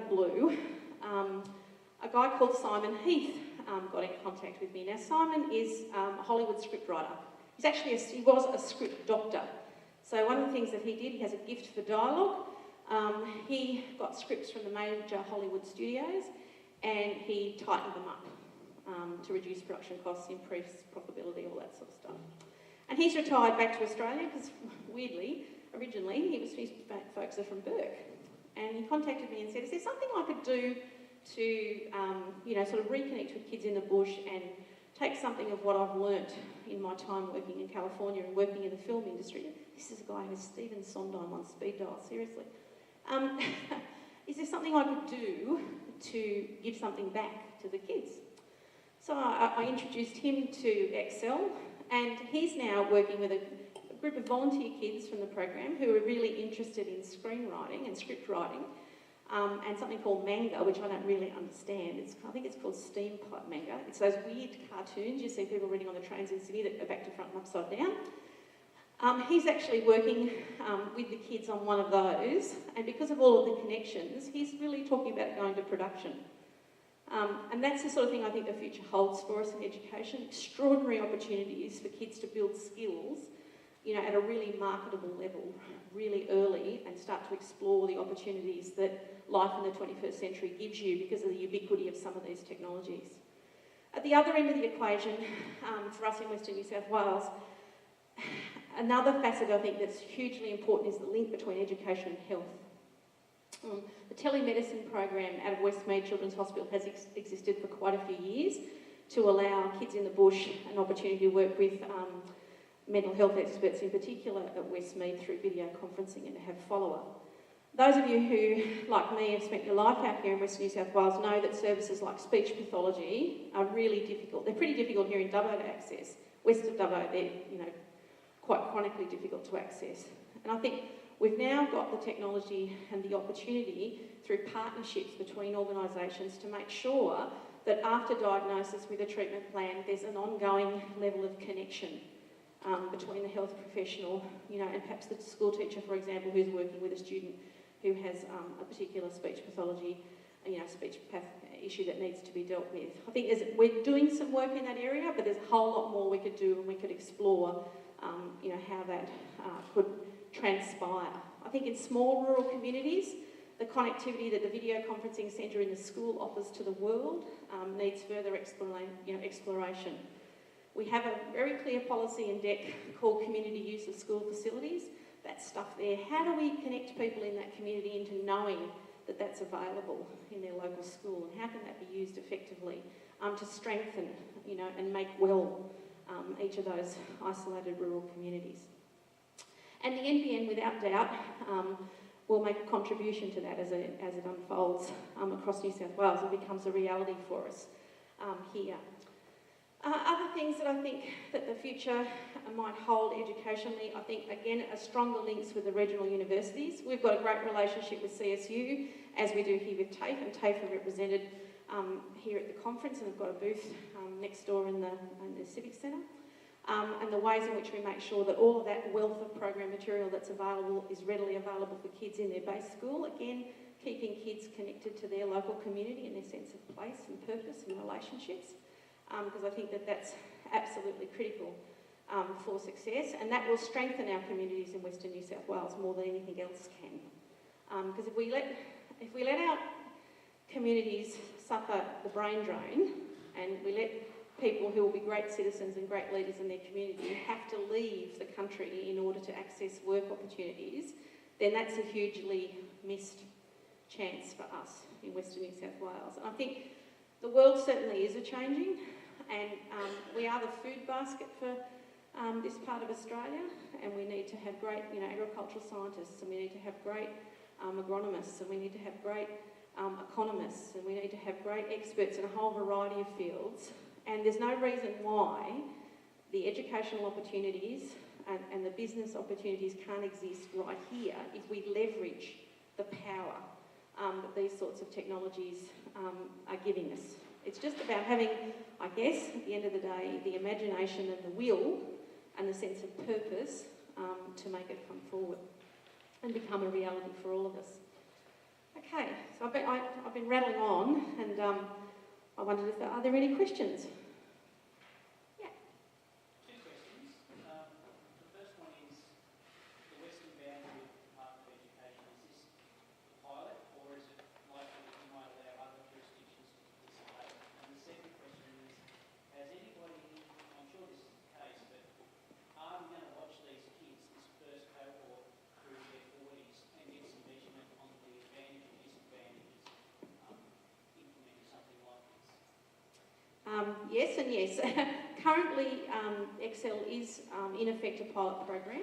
the blue, a guy called Simon Heath got in contact with me. Now, Simon is a Hollywood scriptwriter. He was a script doctor. So one of the things that he did, he has a gift for dialogue. He got scripts from the major Hollywood studios and he tightened them up to reduce production costs, improve profitability, all that sort of stuff. And he's retired back to Australia because, weirdly, originally his folks are from Bourke. And he contacted me and said, is there something I could do to, sort of reconnect with kids in the bush and take something of what I've learnt in my time working in California and working in the film industry? This is a guy who's Stephen Sondheim on speed dial, seriously. Is there something I could do to give something back to the kids? So I introduced him to Excel, and he's now working with a group of volunteer kids from the program who are really interested in screenwriting and script writing, and something called manga, which I don't really understand. I think it's called steampunk manga. It's those weird cartoons you see people reading on the trains in Sydney that are back to front and upside down. He's actually working with the kids on one of those, and because of all of the connections, he's really talking about going to production. And that's the sort of thing I think the future holds for us in education. Extraordinary opportunities for kids to build skills, at a really marketable level, really early, and start to explore the opportunities that life in the 21st century gives you because of the ubiquity of some of these technologies. At the other end of the equation, for us in Western New South Wales, another facet I think that's hugely important is the link between education and health. The telemedicine program out of Westmead Children's Hospital has existed for quite a few years to allow kids in the bush an opportunity to work with mental health experts in particular at Westmead through video conferencing and to have follow-up. Those of you who, like me, have spent your life out here in Western New South Wales know that services like speech pathology are really difficult. They're pretty difficult here in Dubbo to access. West of Dubbo, they're quite chronically difficult to access. And I think we've now got the technology and the opportunity through partnerships between organisations to make sure that after diagnosis with a treatment plan, there's an ongoing level of connection between the health professional, and perhaps the school teacher, for example, who's working with a student who has a particular speech pathology, speech path issue that needs to be dealt with. I think we're doing some work in that area, but there's a whole lot more we could do and we could explore, how that could transpire. I think in small rural communities, the connectivity that the video conferencing centre in the school offers to the world needs further exploration. We have a very clear policy in DEC called community use of school facilities. That stuff there. How do we connect people in that community into knowing that that's available in their local school, and how can that be used effectively to strengthen, and make well each of those isolated rural communities? And the NBN, without doubt, will make a contribution to that as it unfolds across New South Wales and becomes a reality for us here. Other things that I think that the future might hold educationally, I think, again, are stronger links with the regional universities. We've got a great relationship with CSU, as we do here with TAFE, and TAFE are represented here at the conference, and we've got a booth next door in the Civic Centre. And the ways in which we make sure that all of that wealth of program material that's available is readily available for kids in their base school. Again, keeping kids connected to their local community and their sense of place and purpose and relationships. Because I think that that's absolutely critical for success, and that will strengthen our communities in Western New South Wales more than anything else can. Because if we let our communities suffer the brain drain, and we let people who will be great citizens and great leaders in their community have to leave the country in order to access work opportunities, then that's a hugely missed chance for us in Western New South Wales. And I think the world certainly is a-changing, and we are the food basket for this part of Australia, and we need to have great, agricultural scientists, and we need to have great agronomists, and we need to have great economists, and we need to have great experts in a whole variety of fields. And there's no reason why the educational opportunities and the business opportunities can't exist right here if we leverage the power that these sorts of technologies are giving us. It's just about having, I guess, at the end of the day, the imagination and the will and the sense of purpose to make it come forward and become a reality for all of us. Okay, so I've been rattling on, and I wondered if are there any questions? Yeah. Two questions. The first one is the Western Boundary Department of Education. Is this a pilot, or is it likely that you might allow other jurisdictions to participate? And the second question is, has anybody, I'm sure this is the case, but are we going to watch these kids, this first cohort, through their 40s and get some measurement on the advantages and disadvantages implementing something like this? Yes and yes. Currently, Excel is in effect a pilot program,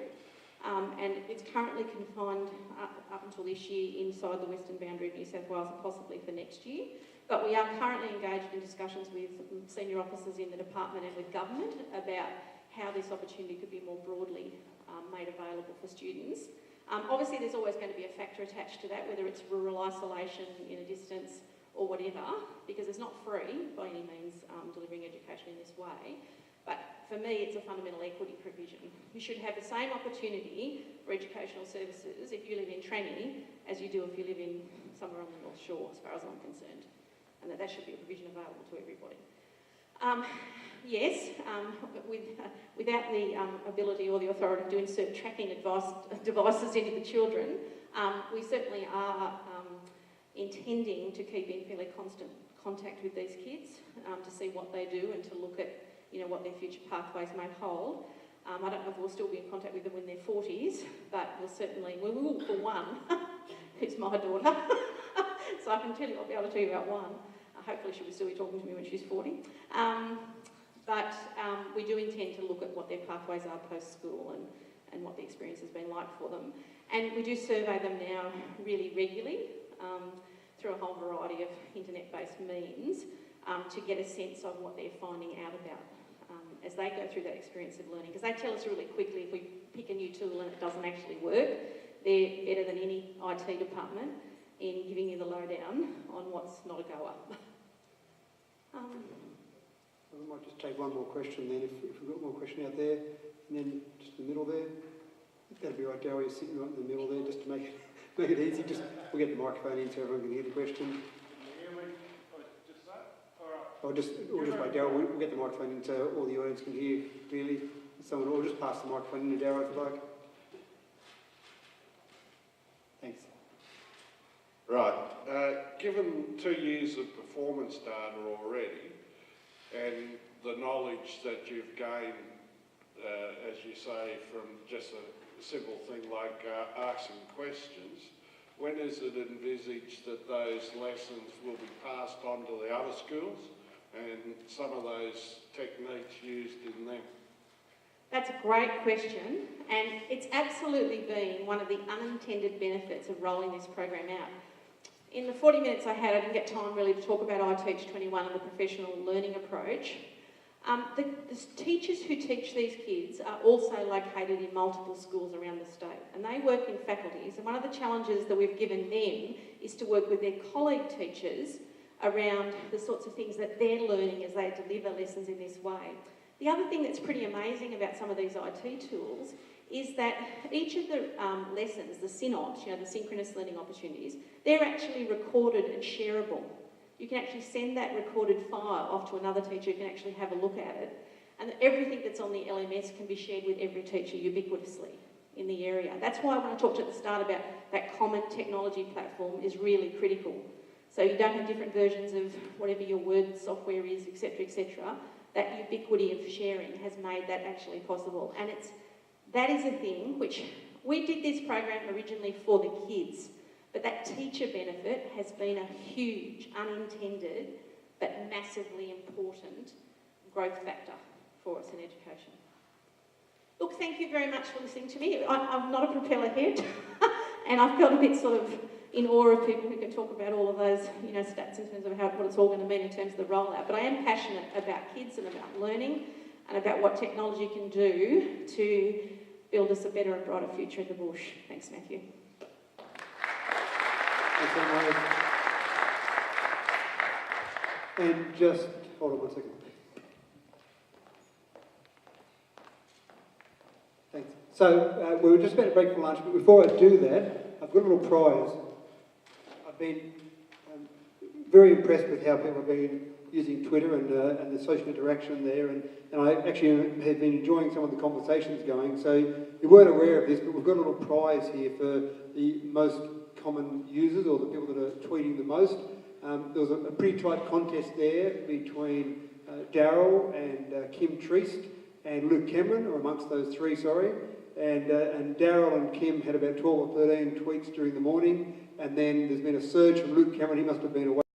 and it's currently confined up until this year inside the western boundary of New South Wales and possibly for next year. But we are currently engaged in discussions with senior officers in the department and with government about how this opportunity could be more broadly made available for students. Obviously, there's always going to be a factor attached to that, whether it's rural isolation in a distance or whatever, because it's not free by any means delivering education in this way. But for me, it's a fundamental equity provision. You should have the same opportunity for educational services if you live in Tranny as you do if you live in somewhere on the North Shore, as far as I'm concerned. And that should be a provision available to everybody. Yes, without the ability or the authority to insert tracking devices into the children, we certainly are intending to keep in fairly constant contact with these kids to see what they do and to look at, what their future pathways may hold. I don't know if we'll still be in contact with them when they're 40s, but we will for one, who's my daughter. So I can tell you, I'll be able to tell you about one. Hopefully she'll still be talking to me when she's 40. But we do intend to look at what their pathways are post-school and what the experience has been like for them. And we do survey them now really regularly through a whole variety of internet-based means to get a sense of what they're finding out about as they go through that experience of learning. Because they tell us really quickly if we pick a new tool and it doesn't actually work, they're better than any IT department in giving you the lowdown on what's not a goer. We might just take one more question then, if we've got more question out there, and then just in the middle there. That'd be right, Darryl, you're sitting right in the middle there, just to make it easy. We'll get the microphone in so everyone can hear the question. Can you hear me? Just that? All right. We'll just wait, Darryl, we'll get the microphone in so all the audience can hear clearly. Someone will just pass the microphone into Darryl if you like. Thanks. Right. Given 2 years of performance data already, and the knowledge that you've gained, as you say, from just a simple thing like asking questions, when is it envisaged that those lessons will be passed on to the other schools and some of those techniques used in them? That's a great question, and it's absolutely been one of the unintended benefits of rolling this program out. In the 40 minutes I had, I didn't get time really to talk about I Teach 21 and the professional learning approach. The teachers who teach these kids are also located in multiple schools around the state, and they work in faculties, and one of the challenges that we've given them is to work with their colleague teachers around the sorts of things that they're learning as they deliver lessons in this way. The other thing that's pretty amazing about some of these IT tools is that each of the lessons, the SYNOPs, the synchronous learning opportunities, they're actually recorded and shareable. You can actually send that recorded file off to another teacher who can actually have a look at it. And everything that's on the LMS can be shared with every teacher ubiquitously in the area. That's why when I talked at the start about that common technology platform is really critical. So you don't have different versions of whatever your Word software is, etc., etc. That ubiquity of sharing has made that actually possible. And that is a thing which we did this program originally for the kids, but that teacher benefit has been a huge, unintended, but massively important growth factor for us in education. Look, thank you very much for listening to me. I'm not a propeller head, and I felt a bit sort of in awe of people who can talk about all of those, stats in terms of what it's all going to mean in terms of the rollout. But I am passionate about kids and about learning and about what technology can do to build us a better and brighter future in the bush. Thanks, Matthew. Thanks, Anne-Marie. And just hold on one second. Thanks. So we were just about to break for lunch, but before I do that, I've got a little prize. I've been very impressed with how people have been using Twitter and the social interaction there, and I actually have been enjoying some of the conversations going. So you weren't aware of this, but we've got a little prize here for the most common users, or the people that are tweeting the most. There was a pretty tight contest there between Daryl and Kim Treast and Luke Cameron, or amongst those three, sorry. And Daryl and Kim had about 12 or 13 tweets during the morning, and then there's been a surge from Luke Cameron. He must have been away